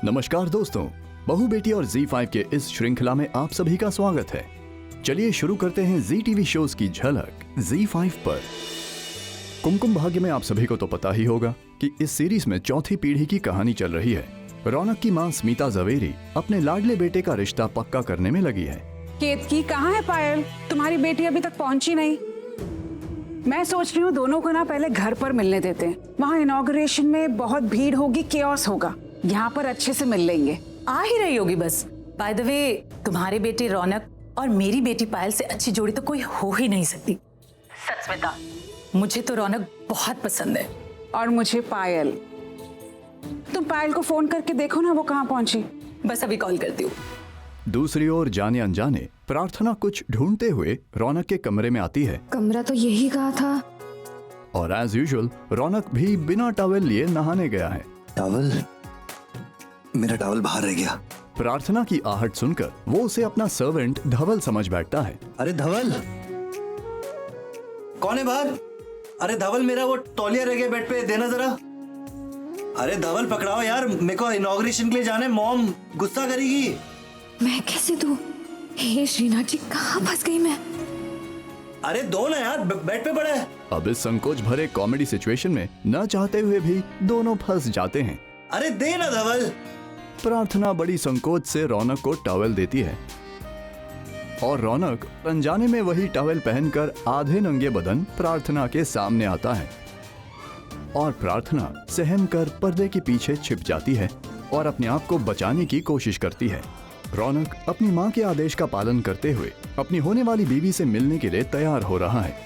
नमस्कार दोस्तों, बहू बेटी और Z5 के इस श्रृंखला में आप सभी का स्वागत है। चलिए शुरू करते हैं जी टीवी शोज की झलक Z5 पर। कुमकुम भाग्य में आप सभी को तो पता ही होगा कि इस सीरीज में चौथी पीढ़ी की कहानी चल रही है। रौनक की मां स्मिता जवेरी अपने लाडले बेटे का रिश्ता पक्का करने में लगी है। केतकी कहाँ है पायल? तुम्हारी बेटी अभी तक पहुंची नहीं। मैं सोच रही हूँ दोनों को ना पहले घर पर मिलने देते हैं। वहाँ इनॉग्रेशन में बहुत भीड़ होगी, केओस होगा। यहाँ पर अच्छे से मिल लेंगे। आ ही रही होगी बस। बाय द वे, तुम्हारे बेटे रौनक और मेरी बेटी पायल से अच्छी जोड़ी तो कोई हो ही नहीं सकती। सच बता, मुझे तो रौनक बहुत पसंद है। और मुझे पायल। तुम पायल को फोन करके देखो ना वो कहाँ पहुंची। बस अभी कॉल करती हूँ। दूसरी ओर जाने अनजाने प्रार्थना कुछ ढूंढते हुए रौनक के कमरे में आती है। कमरा तो यही कहा था। और एज यूजुअल रौनक भी बिना टॉवेल लिए नहाने गया है। टॉवल? मेरा टॉवल बाहर रह गया। प्रार्थना की आहट सुनकर वो उसे अपना सर्वेंट धवल समझ बैठता है। अरे धवल, कौन है बाहर? अरे धवल, मेरा वो तौलिया रह गया बेड पे, देना जरा। अरे धवल पकड़ाओ यार, मेरे को इनॉग्रेशन के लिए जाना है, मॉम गुस्सा करेगी। मैं कैसे दूं? हे श्रीनाथ जी, कहाँ फंस गई मैं? अरे दो ना यार, बेड पे पड़ा है। अब इस संकोच भरे कॉमेडी सिचुएशन में न चाहते हुए भी दोनों फंस जाते हैं। अरे दे ना धवल। प्रार्थना बड़ी संकोच से रौनक को टॉवेल देती है और रौनक अनजाने में वही टॉवेल पहनकर आधे नंगे बदन प्रार्थना के सामने आता है और प्रार्थना सहम कर पर्दे के पीछे छिप जाती है और अपने आप को बचाने की कोशिश करती है। रौनक अपनी मां के आदेश का पालन करते हुए अपनी होने वाली बीवी से मिलने के लिए तैयार हो रहा है।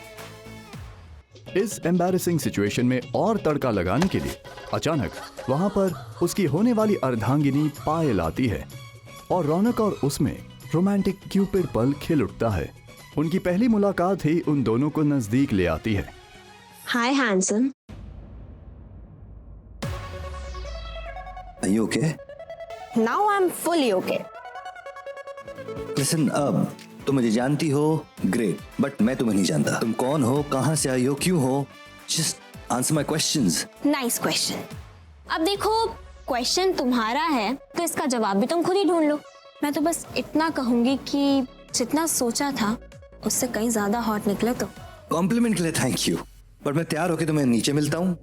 इस एम्बैरेसिंग सिचुएशन में और तड़का लगाने के लिए अचानक वहां पर उसकी होने वाली अर्धांगिनी पायल आती है और रौनक और उसमें रोमांटिक क्यूपिड पल खिल उठता है। उनकी पहली मुलाकात ही उन दोनों को नजदीक ले आती है। Hi, handsome. Are you okay? Now I'm fully okay. Listen, अब तुम मुझे जानती हो, ग्रेट, बट मैं तुम्हें नहीं जानता। तुम कौन हो, कहाँ से आई हो, क्यों हो? Just answer my questions. Nice question. अब देखो, क्वेश्चन तुम्हारा है तो इसका जवाब भी तुम खुद ही ढूंढ लो। मैं तो बस इतना कहूंगी कि जितना सोचा था उससे कहीं ज्यादा हॉट निकले तो। कॉम्प्लीमेंट के लिए थैंक यू, पर मैं तैयार होके तुम्हें नीचे मिलता हूँ।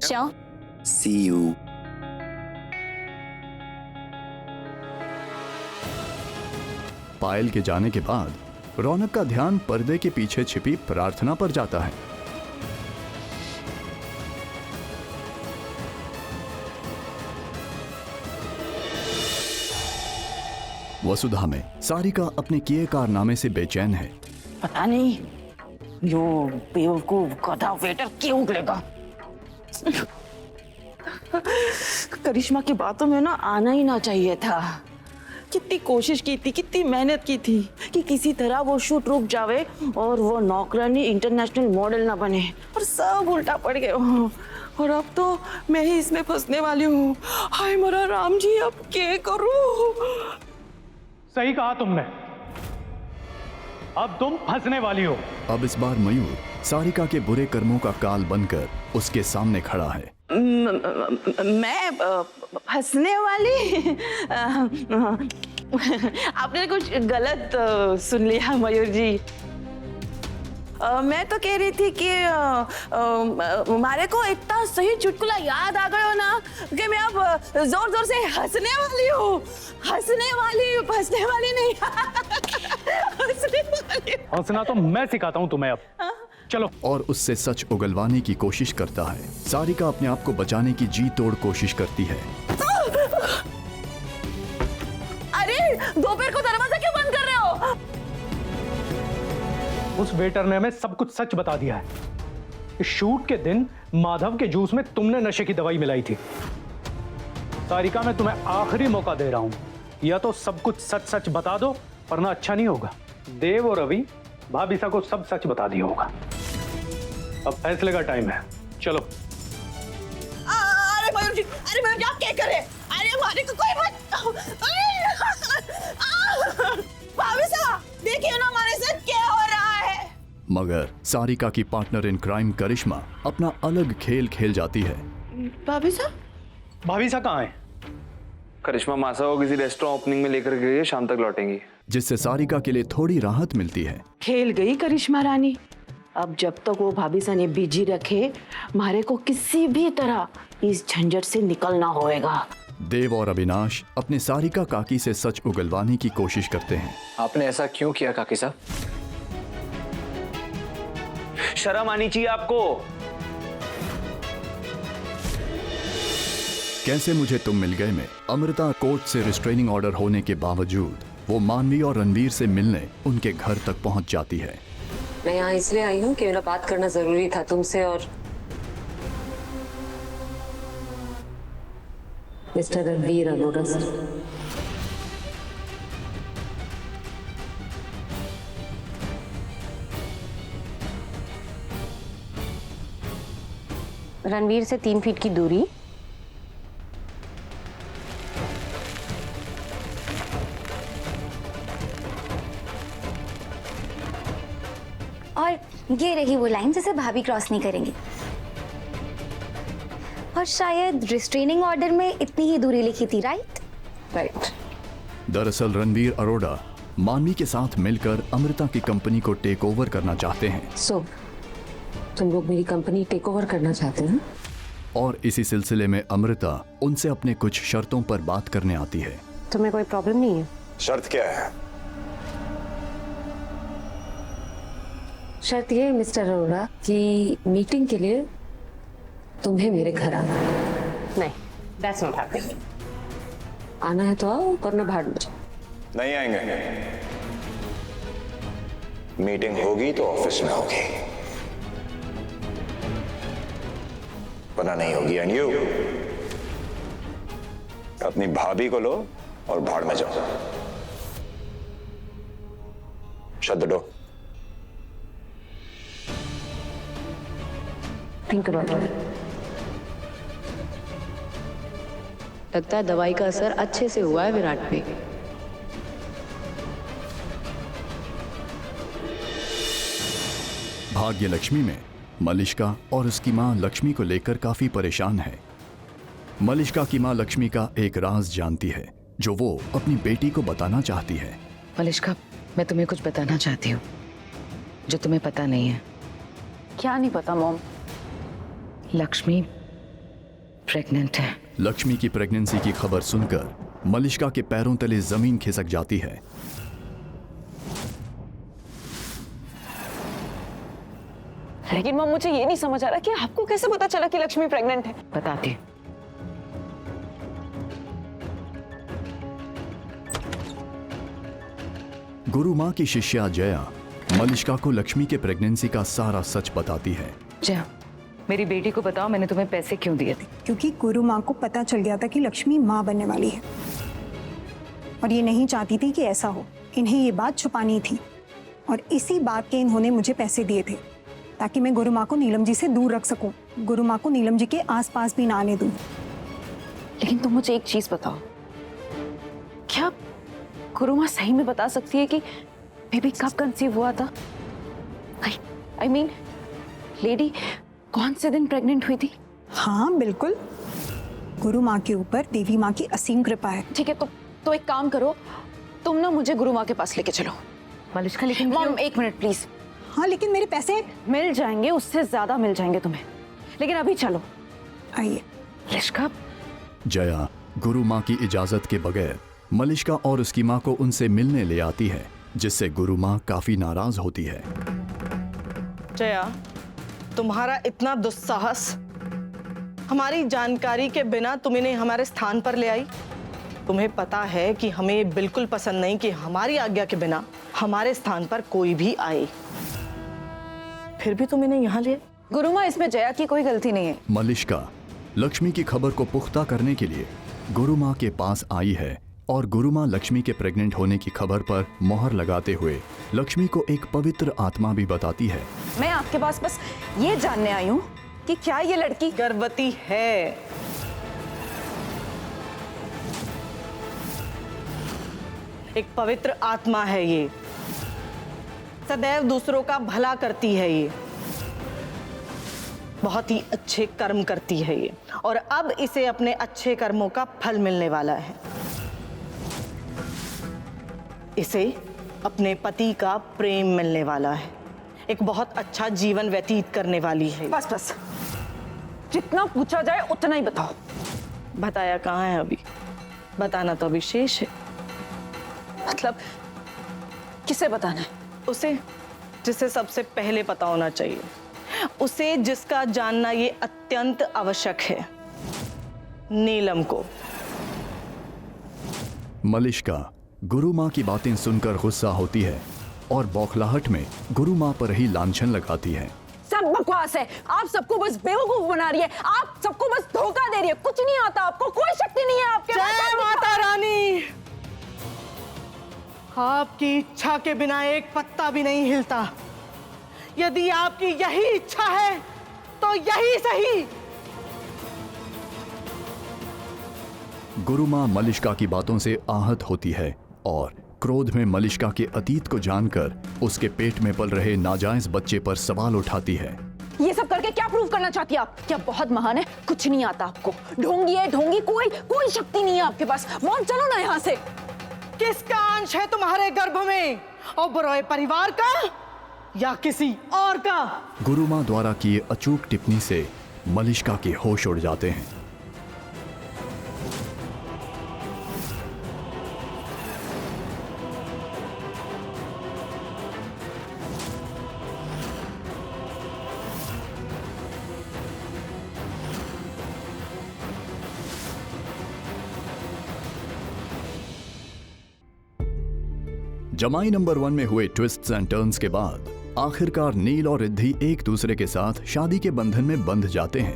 Sure. See you. पायल के जाने के बाद रौनक का ध्यान पर्दे के पीछे छिपी प्रार्थना पर जाता है। वसुधा में सारिका अपने किए कारनामे से बेचैन है। पता नहीं यो बेवकूफ गधा वेटर क्यों उगलेगा। करिश्मा की बातों में ना आना ही ना चाहिए था। कितनी कोशिश की थी, कितनी मेहनत की थी कि किसी तरह वो शूट रुक जावे और वो नौकरानी इंटरनेशनल मॉडल ना बने, और सब उल्टा पड़ गए। और अब तो मैं ही इसमें फंसने वाली हूँ। हाय मेरा राम जी, अब क्या करूँ? सही कहा तुमने, अब तुम फंसने वाली हो। अब इस बार मयूर सारिका के बुरे कर्मों का काल बनकर उसके सामने खड़ा है। मैं फंसने वाली? आपने कुछ गलत सुन लिया मयूर जी। मैं तो कह रही थी कि हमारे को इतना सही चुटकुला याद आ गया ना कि मैं अब जोर जोर से हंसने वाली हूँ। हंसने वाली, फंसने वाली नहीं। हंसने वाली। हंसना तो मैं सिखाता हूँ तुम्हें अब। चलो। और उससे सच उगलवाने की कोशिश करता है। सारिका अपने आप को बचाने की जी तोड़ कोशिश करती है। अरे दोपहर को दरवाजा क्यों बंद कर रहे हो? उस वेटर ने हमें सब कुछ सच बता दिया है। इस शूट के दिन माधव के जूस में तुमने नशे की दवाई मिलाई थी। सारिका, मैं तुम्हें आखिरी मौका दे रहा हूं, या तो सब कुछ सच सच बता दो वरना अच्छा नहीं होगा। देव और रवि भाभीसा को सब सच बता दिया होगा। अब फैसले का टाइम है, चलो। अरे मयूर जी, आप क्या करे? अरे हमारे को कोई मत। भाभी साहब, देखिए ना हमारे साथ क्या हो रहा है। मगर सारिका की पार्टनर इन क्राइम करिश्मा अपना अलग खेल खेल जाती है। भाभी साहब? भाभीसा कहाँ है? करिश्मा मासा को किसी रेस्टोरेंट ओपनिंग में लेकर गई है, शाम तक लौटेंगी। जिससे सारिका के लिए थोड़ी राहत मिलती है। खेल गई करिश्मा रानी। अब जब तक वो भाभी सने बिजी रखे, मारे को किसी भी तरह इस झंझट से निकलना होएगा। देव और अविनाश अपने सारिका काकी से सच उगलवाने की कोशिश करते हैं। आपने ऐसा क्यों किया काकी साहब? शर्म आनी चाहिए आपको। कैसे मुझे तुम मिल गए में अमृता कोर्ट से रिस्ट्रेनिंग ऑर्डर होने के बावजूद वो मानवी और रणवीर से मिलने उनके घर तक पहुंच जाती है। मैं यहाँ इसलिए आई हूँ कि मेरा बात करना जरूरी था तुमसे और मिस्टर रणवीर अरोड़ा से। रणवीर से 3 फीट की दूरी, और ये रही वो लाइन जिसे भाभी क्रॉस नहीं करेंगी। और शायद रिस्ट्रेनिंग ऑर्डर में इतनी ही दूरी लिखी थी, राइट? राइट। दरअसल रणवीर अरोड़ा मानवी के साथ मिलकर अमृता की कंपनी को टेक ओवर करना चाहते हैं। सो तुम लोग मेरी कंपनी टेक ओवर करना चाहते हैं? और इसी सिलसिले में अमृता उनसे अपने कुछ शर्तों पर बात करने आती है। तुम्हें कोई प्रॉब्लम नहीं है? शर्त क्या है? शर्त ये है मिस्टर अरोड़ा कि मीटिंग के लिए तुम्हें मेरे घर आना है। नहीं, दैट्स नॉट हैपनिंग। आना है तो आओ, वरना भाड़ में जाओ। नहीं आएंगे। मीटिंग होगी तो ऑफिस में होगी, वरना नहीं होगी। एंड यू अपनी भाभी को लो और भाड़ में जाओ। Shut the door. Think about it. लगता है दवाई का असर अच्छे से हुआ है विराट पे। भाग्य लक्ष्मी में मलिष्का और उसकी मां लक्ष्मी को लेकर काफी परेशान है। मलिष्का की मां लक्ष्मी का एक राज जानती है जो वो अपनी बेटी को बताना चाहती है। मलिष्का, मैं तुम्हें कुछ बताना चाहती हूँ जो तुम्हें पता नहीं है। क्या नहीं पता मॉम? लक्ष्मी प्रेग्नेंट है। लक्ष्मी की प्रेगनेंसी की खबर सुनकर मलिष्का के पैरों तले जमीन खिसक जाती है। लेकिन मॉम, मुझे ये नहीं समझ आ रहा कि आपको कैसे पता चला कि लक्ष्मी प्रेग्नेंट है? बताती हूँ। गुरु माँ की शिष्या जया मलिष्का को लक्ष्मी के प्रेगनेंसी का सारा सच बताती है। जया, मेरी बेटी को बताओ मैंने तुम्हें पैसे क्यों दिए थे? क्योंकि गुरु माँ को पता चल गया था कि लक्ष्मी माँ बनने वाली है और ये नहीं चाहती थी कि ऐसा हो। इन्हें ये बात छुपानी थी और इसी बात के इन्होंने मुझे पैसे दिए थे ताकि मैं गुरु माँ को नीलम जी से दूर रख सकूं, गुरु माँ को नीलम जी के आसपास भी ना आने दूं। लेकिन तुम मुझे एक चीज बताओ, क्या गुरु माँ सही में बता सकती है कि बेबी कब कंसीव हुआ था? आई मीन लेडी कौन से दिन प्रेग्नेंट हुई थी? हाँ बिल्कुल, गुरु माँ के ऊपर देवी माँ की असीम कृपा है। ठीक है, तो एक काम करो, तुम ना मुझे गुरु माँ के पास लेके चलो। मलिष्का, लेकिन मॉम एक मिनट प्लीज। हाँ लेकिन मेरे पैसे मिल जाएंगे, उससे ज्यादा मिल जाएंगे तुम्हें, लेकिन अभी चलो। आइए। मलिष्का। जया गुरु माँ की इजाजत के बगैर मलिष्का और उसकी माँ को उनसे मिलने ले आती है, जिससे गुरु माँ काफी नाराज होती है। जया, तुम्हारा इतना दुस्साहस, हमारी जानकारी के बिना तुम इन्हें हमारे स्थान पर ले आई। तुम्हें पता है कि हमें बिल्कुल पसंद नहीं कि हमारी आज्ञा के बिना हमारे स्थान पर कोई भी आए, फिर भी तुम इन्हें यहाँ ले। गुरु माँ, इसमें जया की कोई गलती नहीं है। मलिष्का लक्ष्मी की खबर को पुख्ता करने के लिए गुरु माँ के पास आई है और गुरु माँ लक्ष्मी के प्रेग्नेंट होने की खबर पर मोहर लगाते हुए लक्ष्मी को एक पवित्र आत्मा भी बताती है। मैं आपके पास बस ये जानने आई हूँ कि क्या ये लड़की गर्भवती है। एक पवित्र आत्मा है ये, सदैव दूसरों का भला करती है ये। बहुत ही अच्छे कर्म करती है ये, और अब इसे अपने अच्छे कर्मों का फल मिलने वाला है। इसे अपने पति का प्रेम मिलने वाला है, एक बहुत अच्छा जीवन व्यतीत करने वाली है। बस बस, जितना पूछा जाए उतना ही बताओ। बताया कहाँ है अभी, बताना तो अभी शेष है। मतलब किसे बताना है? उसे जिसे सबसे पहले पता होना चाहिए, उसे जिसका जानना ये अत्यंत आवश्यक है, नीलम को। मलिष्का गुरु माँ की बातें सुनकर गुस्सा होती है और बौखलाहट में गुरु माँ पर ही लांछन लगाती है। सब बकवास है, आप सबको बस बेवकूफ बना रही है, आप सबको बस धोखा दे रही है, कुछ नहीं आता आपको, कोई शक्ति नहीं है आपके पास। जय माता रानी, आपकी इच्छा के बिना एक पत्ता भी नहीं हिलता। यदि आपकी यही इच्छा है तो यही सही। गुरु माँ मलिष्का की बातों से आहत होती है और क्रोध में मलिष्का के अतीत को जानकर उसके पेट में पल रहे नाजायज बच्चे पर सवाल उठाती है। ये सब करके क्या प्रूव करना चाहती है आप? क्या बहुत महान है? कुछ नहीं आता आपको, ढोंगी है ढोंगी, कोई शक्ति नहीं है आपके पास। मॉम चलो ना यहाँ से। किसका अंश है तुम्हारे गर्भ में? ओबरॉय परिवार का या किसी और का? गुरु माँ द्वारा किए अचूक टिप्पणी से मलिष्का के होश उड़ जाते हैं। जमाई नंबर 1 में हुए ट्विस्ट्स एंड टर्न्स के बाद आखिरकार नील और रिद्धि एक दूसरे के साथ शादी के बंधन में बंध जाते हैं।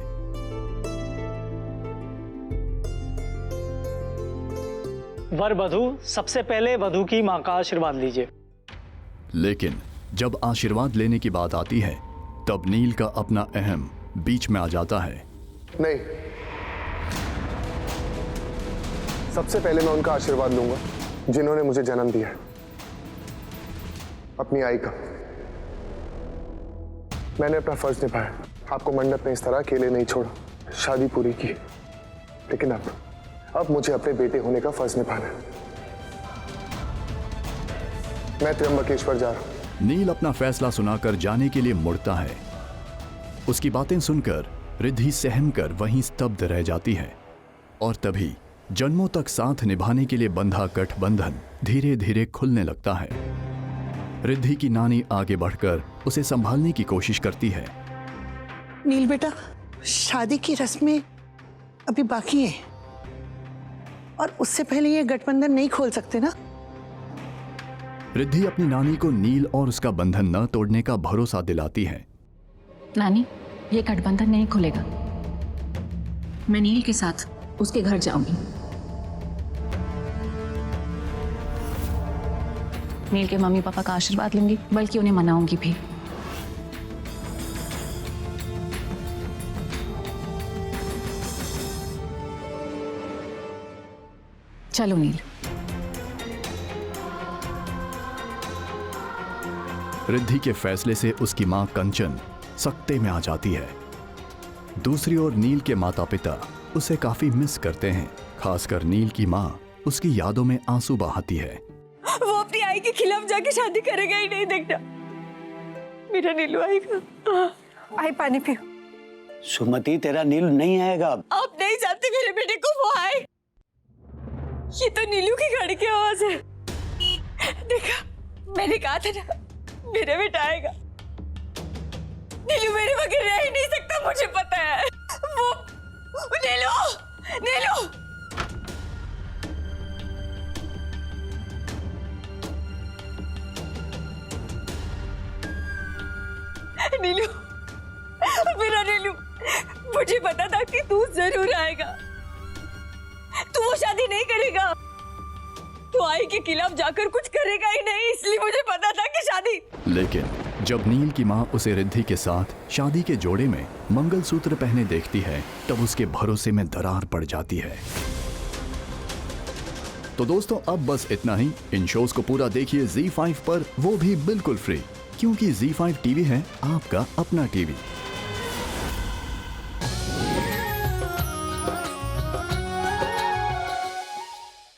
वर वधू सबसे पहले वधू की मां का आशीर्वाद लीजिए। लेकिन जब आशीर्वाद लेने की बात आती है तब नील का अपना अहम बीच में आ जाता है। नहीं, सबसे पहले मैं उनका आशीर्वाद लूंगा जिन्होंने मुझे जन्म दिया है, अपनी आई का। मैंने अपना फर्ज निभाया, आपको मंडप में इस तरह अकेले नहीं छोड़ा, शादी पूरी की। लेकिन अब मुझे अपने बेटे होने का फर्ज निभाना है। मैं त्र्यंबकेश्वर जा रहा हूं। नील अपना फैसला सुनाकर जाने के लिए मुड़ता है। उसकी बातें सुनकर रिद्धि सहम कर वहीं स्तब्ध रह जाती है और तभी जन्मों तक साथ निभाने के लिए बंधा गठबंधन धीरे धीरे खुलने लगता है। रिद्धि की नानी आगे बढ़कर उसे संभालने की कोशिश करती है। नील बेटा, शादी की रस्में अभी बाकी हैं और उससे पहले ये गठबंधन नहीं खोल सकते ना। रिद्धि अपनी नानी को नील और उसका बंधन न तोड़ने का भरोसा दिलाती है। नानी, ये गठबंधन नहीं खुलेगा। मैं नील के साथ उसके घर जाऊंगी। नील के मम्मी पापा का आशीर्वाद लूंगी, बल्कि उन्हें मनाऊंगी भी। चलो नील। रिद्धि के फैसले से उसकी मां कंचन सकते में आ जाती है। दूसरी ओर नील के माता पिता उसे काफी मिस करते हैं। खासकर नील की मां उसकी यादों में आंसू बहाती है। वो अपनी आई के खिलाफ जाके शादी करेगा ही नहीं, देखना मेरा नीलू आएगा। आई पानी पियो। सुमति, तेरा नीलू नहीं आएगा। आप नहीं जानते मेरे बेटे को वो आए। ये तो नीलू की गाड़ी की आवाज है। देखा, मैंने कहा था ना मेरा बेटा आएगा। नीलू मेरे बगैर रह ही नहीं सकता, मुझे पता है। वो नीलू, नीलू। नीलू, मेरा नीलू, मुझे पता था कि तू जरूर आएगा। तू वो शादी नहीं करेगा, तू आई के खिलाफ जाकर कुछ करेगा ही नहीं, इसलिए मुझे पता था कि शादी। लेकिन जब नील की मां उसे रिद्धि के साथ शादी के जोड़े में मंगलसूत्र पहने देखती है तब उसके भरोसे में दरार पड़ जाती है। तो दोस्तों, अब बस इतना ही। इन शोज को पूरा देखिए ZEE5 पर, वो भी बिल्कुल फ्री, क्योंकि ZEE5 टीवी है आपका अपना टीवी।